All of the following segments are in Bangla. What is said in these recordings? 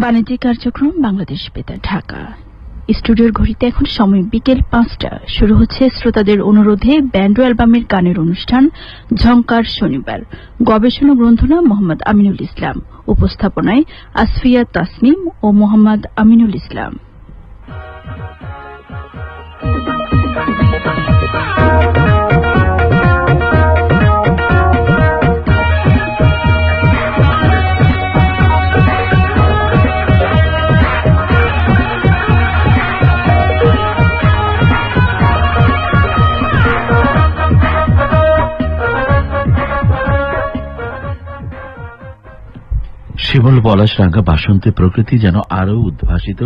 বাণিজ্যিক কার্যক্রম বাংলাদেশ বেতার ঢাকা। স্টুডিওর ঘড়িতে এখন সময় বিকেল 5টা। শুরু হচ্ছে শ্রোতাদের অনুরোধে ব্যান্ড অ্যালবামের গানের অনুষ্ঠান ঝংকার শনিবার। গবেষণা গ্রন্থনা মোহাম্মদ আমিনুল ইসলাম, উপস্থাপনায় আসফিয়া তাসনিম ও মোহাম্মদ আমিনুল ইসলাম। শিমুল পলাশ রাঙা বাসন্তে প্রকৃতি যেন আরো উদ্ভাসিত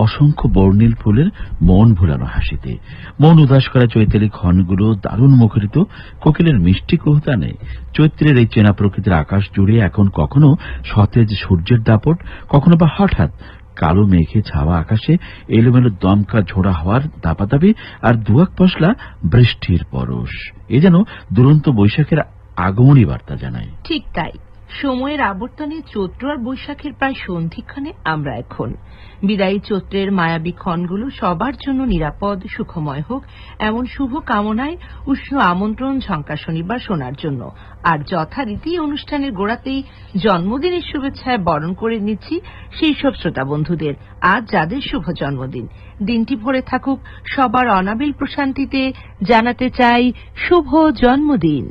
অসংখ্য বর্ণিল ফুলের মন ভুলানো হাসিতে। মন উদাস করা চৈতালি ক্ষণগুলো দারুণ মুখরিত কোকিলের মিষ্টি কুহতানে। চৈত্রের এই চেনা প্রকৃতির আকাশ জুড়ে এখন কখনো সতেজ সূর্যের দাপট, কখনো বা হঠাৎ কালো মেঘে ছাওয়া আকাশে এলোমেলো দমকা ঝোড়া হওয়ার দাপাদাপি আর দুয়াক পশলা বৃষ্টির পরশ। এ যেন দুরন্ত বৈশাখের আগমনী বার্তা জানায়। ঠিক তাই, সময়ের আবর্তনে চৈত্র আর বৈশাখের প্রায় সন্ধিক্ষণে আমরা এখন। বিদায়ী চৈত্রের মায়াবী ক্ষণগুলো সবার জন্য নিরাপদ সুখময় হোক, এমন শুভ কামনায় উষ্ণ আমন্ত্রণ ঝংকার শনিবার শোনার জন্য। আর যথারীতি অনুষ্ঠানের গোড়াতেই জন্মদিনের শুভেচ্ছায় বরণ করে নিচ্ছি সেই সব শ্রোতা বন্ধুদের আজ যাদের শুভ জন্মদিন। দিনটি ভরে থাকুক সবার অনাবিল প্রশান্তিতে। জানাতে চাই শুভ জন্মদিন।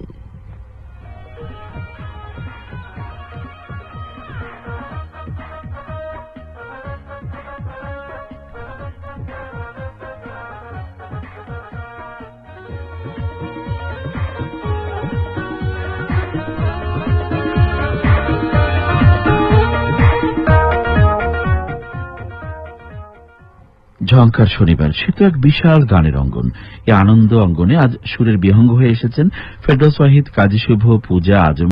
ঝংকার শনিবার সে তো এক বিশাল গানের অঙ্গন। এই আনন্দ অঙ্গনে আজ সুরের বিহঙ্গ হয়ে এসেছেন ফেরদৌস ওয়াহিদ, কাজী শুভ, পূজা আজম।